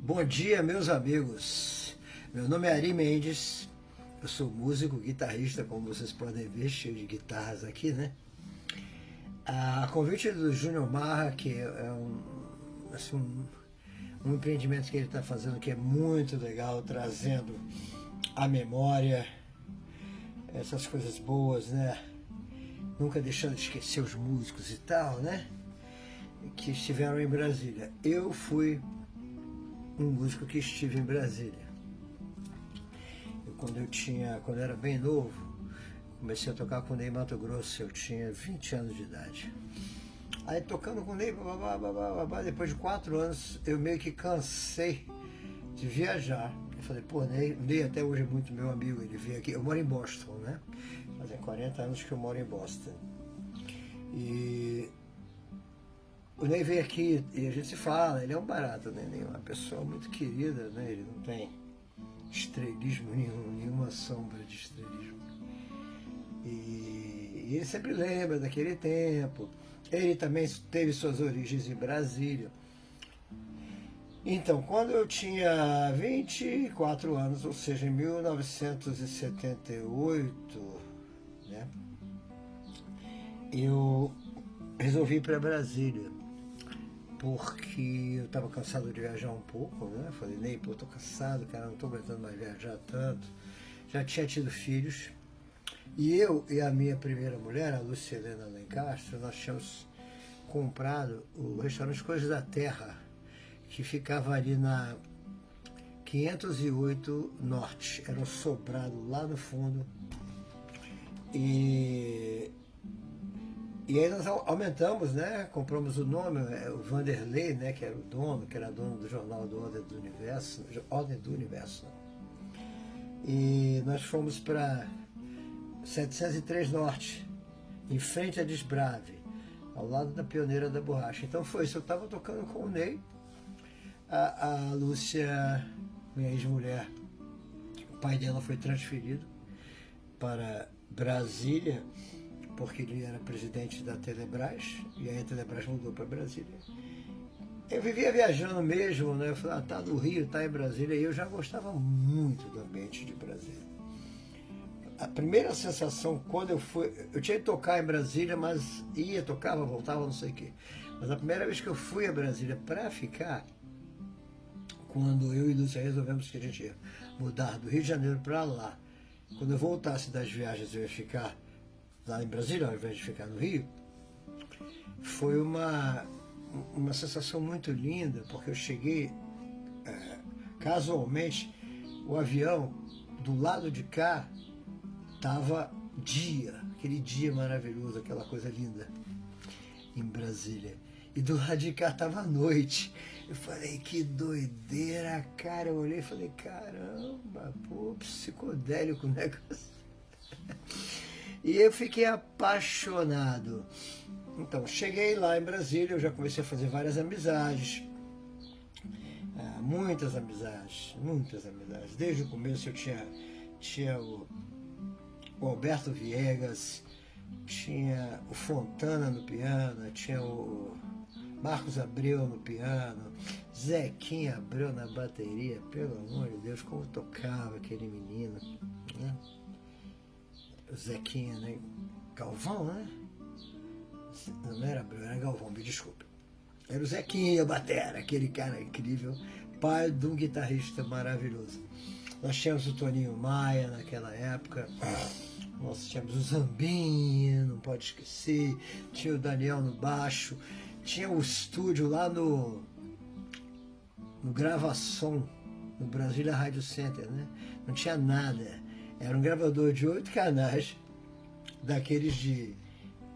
Bom dia, meus amigos. Meu nome é Ari Mendes, eu sou músico, guitarrista, como vocês podem ver, cheio de guitarras aqui, né? A convite do Júnior Marra, que é um empreendimento que ele está fazendo que é muito legal, trazendo à memória essas coisas boas, né? Nunca deixando de esquecer os músicos e tal, né? Que estiveram em Brasília. Eu fui um músico que estive em Brasília. Quando eu era bem novo, comecei a tocar com o Ney Matogrosso, eu tinha 20 anos de idade. Aí tocando com o Ney, depois de 4 anos, eu meio que cansei de viajar. Eu falei, pô, Ney até hoje é muito meu amigo, ele veio aqui, eu moro em Boston, né? Fazem 40 anos que eu moro em Boston. E o Ney veio aqui e a gente se fala, ele é um barato, né? Ele é uma pessoa muito querida, né? Ele não tem estrelismo nenhum, nenhuma sombra de estrelismo. E ele sempre lembra daquele tempo. Ele também teve suas origens em Brasília. Então, quando eu tinha 24 anos, ou seja, em 1978, né? Eu resolvi ir para Brasília, porque eu estava cansado de viajar um pouco, né? Falei, Ney, pô, tô cansado, cara, não tô aguentando mais viajar tanto. Já tinha tido filhos. E eu e a minha primeira mulher, a Lúcia Helena Lencastre, nós tínhamos comprado o restaurante Coisas da Terra, que ficava ali na 508 Norte. Era um sobrado lá no fundo. E aí nós aumentamos, né? Compramos o nome, o Vanderlei, né? Que era o dono, que era dono do jornal do Ordem do Universo, Ordem do Universo. E nós fomos para 703 Norte, em frente a Desbrave, ao lado da Pioneira da Borracha. Então foi isso, eu estava tocando com o Ney, a Lúcia, minha ex-mulher, o pai dela foi transferido para Brasília, porque ele era presidente da Telebrás, e aí a Telebrás mudou para Brasília. Eu vivia viajando mesmo, né? Eu falei, tá no Rio, tá em Brasília, e eu já gostava muito do ambiente de Brasília. A primeira sensação, quando eu fui, eu tinha que tocar em Brasília, mas ia, tocava, voltava, não sei o quê. Mas a primeira vez que eu fui a Brasília para ficar, quando eu e Lúcia resolvemos que a gente ia mudar do Rio de Janeiro para lá, quando eu voltasse das viagens eu ia ficar lá em Brasília, ao invés de ficar no Rio, foi uma sensação muito linda, porque eu cheguei, casualmente, o avião do lado de cá estava aquele dia maravilhoso, aquela coisa linda em Brasília. E do lado de cá estava noite. Eu falei, que doideira, cara. Eu olhei e falei, caramba, pô, psicodélico o negócio. E eu fiquei apaixonado. Então, cheguei lá em Brasília, eu já comecei a fazer várias amizades. Muitas amizades. Desde o começo eu tinha o Alberto Viegas, tinha o Fontana no piano, tinha o Marcos Abreu no piano, Zequinha Abreu na bateria. Pelo amor de Deus, como tocava aquele menino, né? O Zequinha, né? Galvão, né? Não era Abreu, era Galvão, me desculpe. Era o Zequinha Batera, aquele cara incrível, pai de um guitarrista maravilhoso. Nós tínhamos o Toninho Maia naquela época, nós tínhamos o Zambinha, não pode esquecer, tinha o Daniel no baixo, tinha o estúdio lá no Gravação, no Brasília Radio Center, né? Não tinha nada. Era um gravador de 8 canais, daqueles de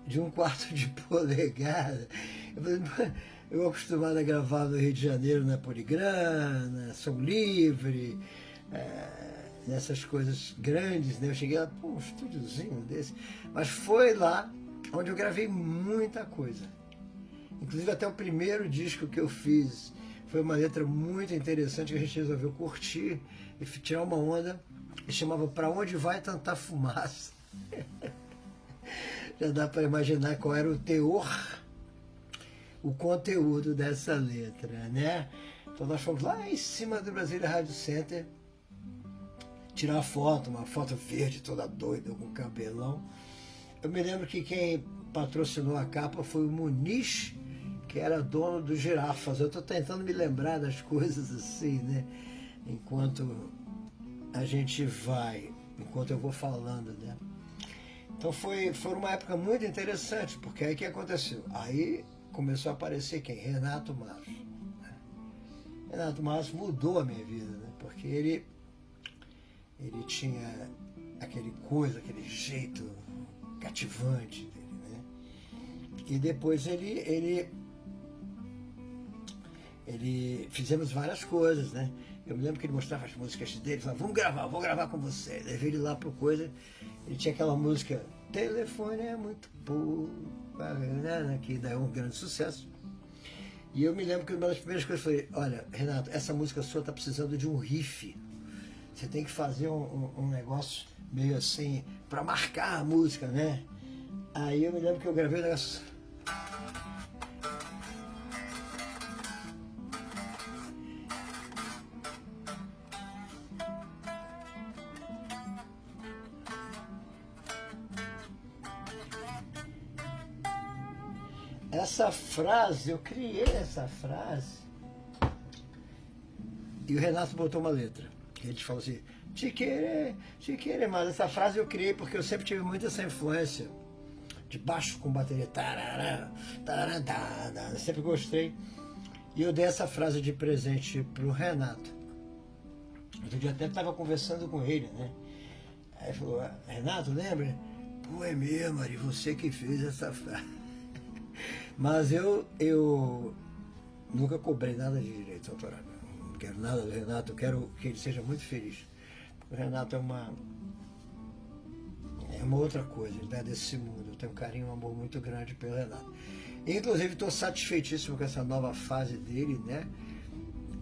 1/4 de polegada. Eu acostumado a gravar no Rio de Janeiro, na Poligrana, Som Livre, nessas coisas grandes, né? Eu cheguei lá, pô, um estúdiozinho desse. Mas foi lá onde eu gravei muita coisa. Inclusive até o primeiro disco que eu fiz foi uma letra muito interessante que a gente resolveu curtir e tirar uma onda. E chamava Pra Onde Vai Tanta Fumaça. Já dá para imaginar qual era o teor, o conteúdo dessa letra, né? Então nós fomos lá em cima do Brasília Rádio Center tirar uma foto verde toda doida, com cabelão. Eu me lembro que quem patrocinou a capa foi o Muniz, que era dono do Girafas. Eu estou tentando me lembrar das coisas assim, né? Enquanto a gente vai, enquanto eu vou falando, né? Então foi uma época muito interessante, porque aí o que aconteceu? Aí começou a aparecer quem? Renato Maros. Né? Renato Maros mudou a minha vida, né? Porque ele tinha aquele jeito cativante dele, né? E depois ele fizemos várias coisas, né? Eu me lembro que ele mostrava as músicas dele, falava, vou gravar com você. Daí veio ele lá pro coisa, ele tinha aquela música, telefone é muito pouco, que daí é um grande sucesso. E eu me lembro que uma das primeiras coisas foi, olha, Renato, essa música sua tá precisando de um riff. Você tem que fazer um negócio meio assim, para marcar a música, né? Aí eu me lembro que eu gravei o negócio. Essa frase, eu criei essa frase e o Renato botou uma letra. Ele falou assim, te querer, mas essa frase eu criei porque eu sempre tive muito essa influência de baixo com bateria, tarará, tarará, tarará, eu sempre gostei. E eu dei essa frase de presente pro Renato. Outro dia até estava conversando com ele, né? Aí ele falou, Renato, lembra? Pô, é mesmo, Ari, você que fez essa frase. Mas eu nunca cobrei nada de direitos autorais. Não quero nada do Renato, eu quero que ele seja muito feliz. O Renato é uma outra coisa, ele é desse mundo. Eu tenho um carinho, um amor muito grande pelo Renato. Inclusive, estou satisfeitíssimo com essa nova fase dele, né?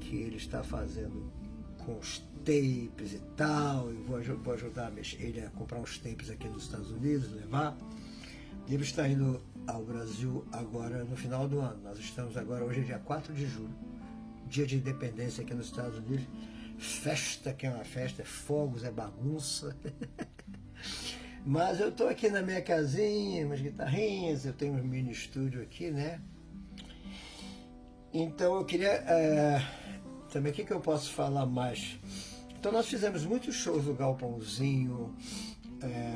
Que ele está fazendo com os tapes e tal. Eu vou ajudar ele a comprar uns tapes aqui nos Estados Unidos, levar. Ele está indo ao Brasil agora no final do ano. Nós estamos agora, hoje é dia 4 de julho, dia de independência aqui nos Estados Unidos. Festa, que é uma festa, é fogos, é bagunça. Mas eu estou aqui na minha casinha, umas guitarrinhas, eu tenho um mini estúdio aqui, né? Então eu queria... também, o que eu posso falar mais? Então nós fizemos muitos shows do Galpãozinho,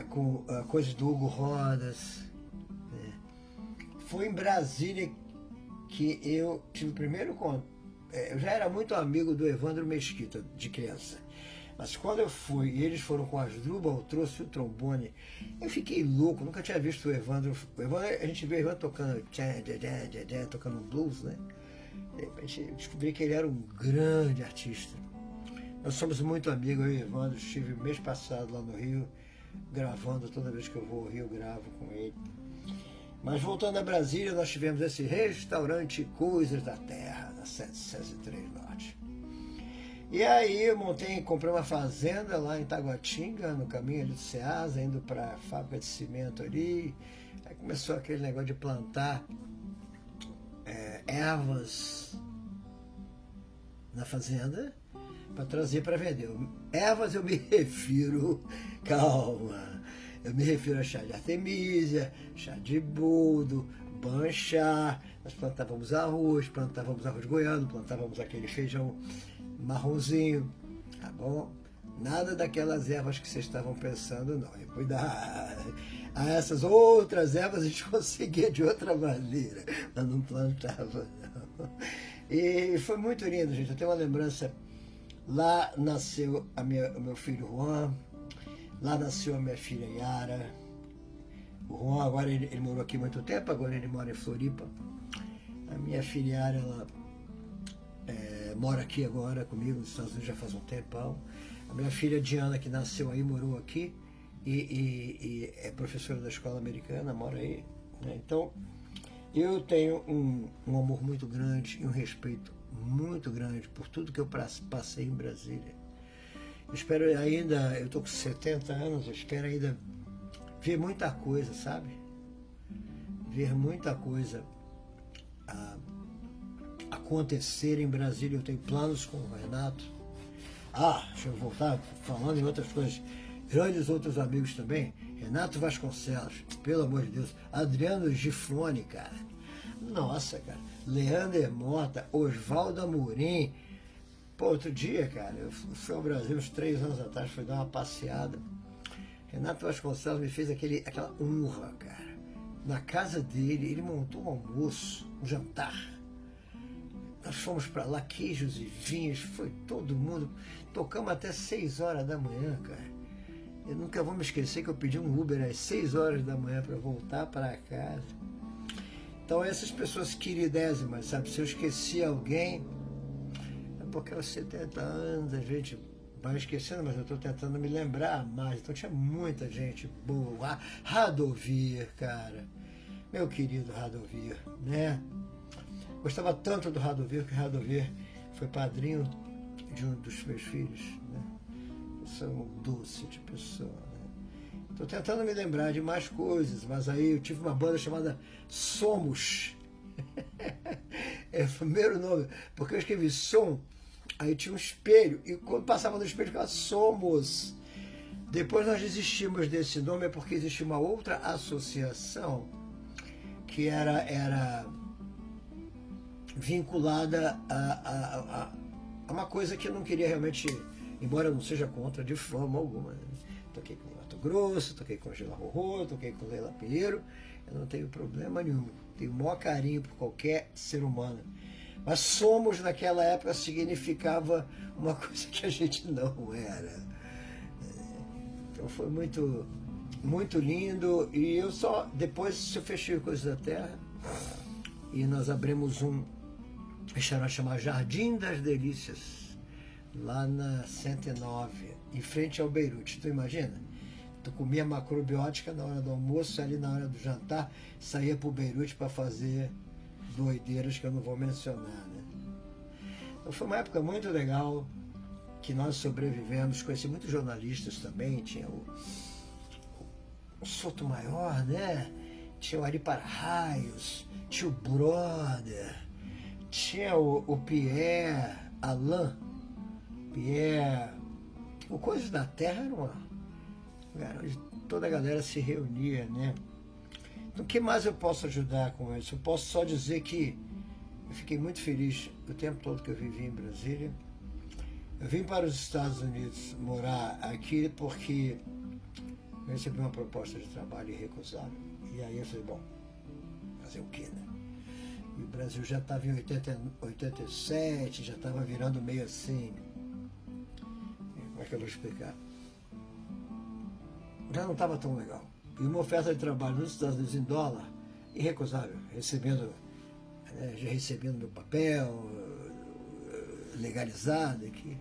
com coisas do Hugo Rodas. Né? Foi em Brasília que eu tive o primeiro contato. Eu já era muito amigo do Evandro Mesquita, de criança. Mas quando eu fui e eles foram com as Drubal, eu trouxe o trombone, eu fiquei louco, nunca tinha visto o Evandro. A gente viu o Evandro tocando um blues, né? De repente eu descobri que ele era um grande artista. Nós somos muito amigos, eu e o Evandro. Estive mês passado lá no Rio, gravando, toda vez que eu vou ao Rio, gravo com ele. Mas voltando a Brasília, nós tivemos esse restaurante Coisas da Terra, na 703 Norte. E aí eu comprei uma fazenda lá em Taguatinga, no caminho ali do Ceasa, indo para a fábrica de cimento ali. Aí começou aquele negócio de plantar ervas na fazenda para trazer para vender. Ervas eu me refiro, calma, eu me refiro a chá de artemísia, chá de boldo, banchá. Nós plantávamos arroz goiano, plantávamos aquele feijão marronzinho, tá bom? Nada daquelas ervas que vocês estavam pensando, não. Cuidado. Essas outras ervas a gente conseguia de outra maneira, mas não plantava, não. E foi muito lindo, gente. Eu tenho uma lembrança. Lá nasceu o meu filho Juan, lá nasceu a minha filha Yara. O Juan agora ele morou aqui muito tempo, agora ele mora em Floripa. A minha filha Yara, ela mora aqui agora comigo nos Estados Unidos já faz um tempão. A minha filha Diana, que nasceu aí, morou aqui e é professora da escola americana, mora aí. Né? Então, eu tenho um amor muito grande e um respeito muito grande por tudo que eu passei em Brasília. Eu espero ainda, eu estou com 70 anos, eu espero ainda ver muita coisa, sabe? Ver muita coisa acontecer em Brasília. Eu tenho planos com o Renato. Deixa eu voltar falando em outras coisas. Grandes outros amigos também. Renato Vasconcelos, pelo amor de Deus. Adriano Gifone, cara. Nossa, cara. Leander Mota, Oswaldo Amorim. Pô, outro dia, cara, eu fui ao Brasil uns 3 anos atrás, fui dar uma passeada. Renato Vasconcelos me fez aquela honra, cara. Na casa dele, ele montou um almoço, um jantar. Nós fomos para lá, queijos e vinhos, foi todo mundo. Tocamos até 6 horas da manhã, cara. Eu nunca vou me esquecer que eu pedi um Uber às 6 horas da manhã para voltar para casa. Então essas pessoas queridésimas, sabe? Se eu esqueci alguém, é porque aos 70 anos a gente vai esquecendo, mas eu estou tentando me lembrar mais. Então tinha muita gente boa. Radovir, cara. Meu querido Radovir, né? Gostava tanto do Radovir, que o Radovir foi padrinho de um dos meus filhos, né? Eu sou um doce de pessoa, né? Estou tentando me lembrar de mais coisas, mas aí eu tive uma banda chamada Somos. É o primeiro nome, porque eu escrevi som, aí tinha um espelho, e quando passava no espelho ficava Somos. Depois nós desistimos desse nome, porque existia uma outra associação que era vinculada a uma coisa que eu não queria realmente, embora eu não seja contra de forma alguma, né? Toquei com Mato Grosso, toquei com Gila Rorô, toquei com Leila Pinheiro, eu não tenho problema nenhum, tenho o maior carinho por qualquer ser humano. Mas Somos naquela época significava uma coisa que a gente não era. Então foi muito, muito lindo, e eu só, depois eu fechei Coisas da Terra, e nós abrimos um restaurante chamado Jardim das Delícias, lá na 109, em frente ao Beirute. Tu imagina? Tu comia macrobiótica na hora do almoço, ali na hora do jantar, saía pro Beirute para fazer doideiras que eu não vou mencionar, né? Então foi uma época muito legal, que nós sobrevivemos. Conheci muitos jornalistas também, tinha o Sotomayor, né? Tinha o Ari Para-Raios, tinha o Brother, tinha o Pierre, Alain, Pierre. O Coisas da Terra era uma lugar onde toda a galera se reunia, né? Então, o que mais eu posso ajudar com isso? Eu posso só dizer que eu fiquei muito feliz o tempo todo que eu vivi em Brasília. Eu vim para os Estados Unidos morar aqui porque eu recebi uma proposta de trabalho irrecusável. E aí eu falei, bom, fazer o quê, né? E o Brasil já estava em 87, já estava virando meio assim. Como é que eu vou explicar? Já não estava tão legal. E uma oferta de trabalho nos Estados Unidos em dólar, irrecusável, já recebendo meu papel, legalizado aqui.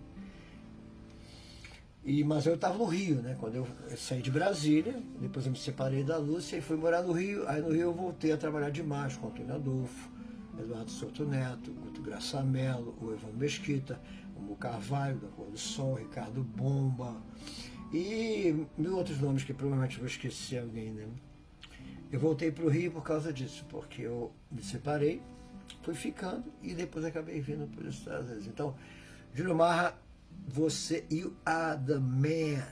Mas eu estava no Rio, né? Quando eu saí de Brasília, depois eu me separei da Lúcia e fui morar no Rio. Aí no Rio eu voltei a trabalhar demais com o Antônio Adolfo, Eduardo Souto Neto, Guto Graça Mello, o Evandro Mesquita, o Mu Carvalho, da Cor do Sol, Ricardo Bomba e mil outros nomes que provavelmente vou esquecer alguém, né? Eu voltei para o Rio por causa disso, porque eu me separei, fui ficando e depois acabei vindo para os Estados Unidos. Então, Júlio Marra, você e o Adaman,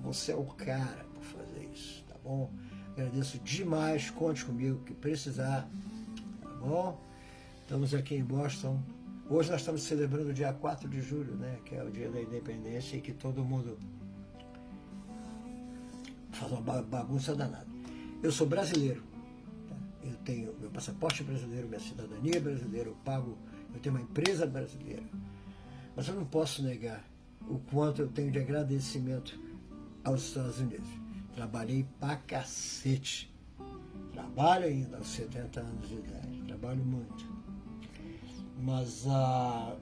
você é o cara para fazer isso, tá bom? Agradeço demais, conte comigo, que precisar, tá bom? Estamos aqui em Boston. Hoje nós estamos celebrando o dia 4 de julho, né? Que é o dia da independência e que todo mundo faz uma bagunça danada. Eu sou brasileiro, tá? Eu tenho meu passaporte brasileiro, minha cidadania brasileira, eu tenho uma empresa brasileira. Mas eu não posso negar o quanto eu tenho de agradecimento aos Estados Unidos. Trabalhei pra cacete. Trabalho ainda aos 70 anos de idade. Trabalho muito. Mas a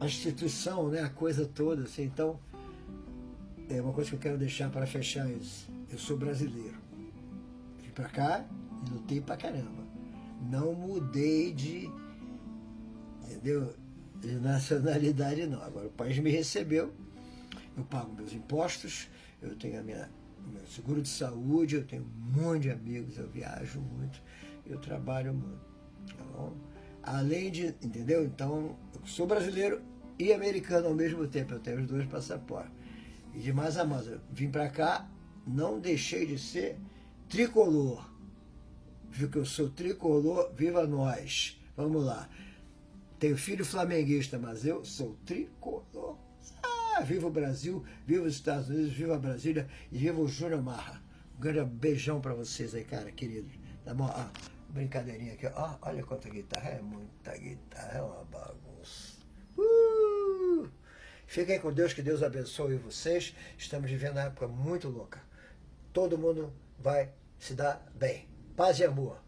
instituição, né, a coisa toda, assim, então, é uma coisa que eu quero deixar para fechar isso. Eu sou brasileiro. Vim pra cá e lutei pra caramba. Não mudei de nacionalidade não. Agora o país me recebeu, eu pago meus impostos, eu tenho o meu seguro de saúde, eu tenho um monte de amigos, eu viajo muito, eu trabalho muito. Tá bom? Além de, entendeu? Então, eu sou brasileiro e americano ao mesmo tempo, eu tenho os dois passaportes. E de mais a mais, eu vim para cá, não deixei de ser tricolor. Viu que eu sou tricolor, viva nós. Vamos lá. Tenho filho flamenguista, mas eu sou tricolor. Ah, viva o Brasil, viva os Estados Unidos, viva a Brasília e viva o Júnior Marra. Um grande beijão para vocês aí, cara, queridos. Tá bom? Ah, brincadeirinha aqui. Ah, olha quanta guitarra, é muita guitarra, é uma bagunça. Fiquem com Deus, que Deus abençoe vocês. Estamos vivendo uma época muito louca. Todo mundo vai se dar bem. Paz e amor.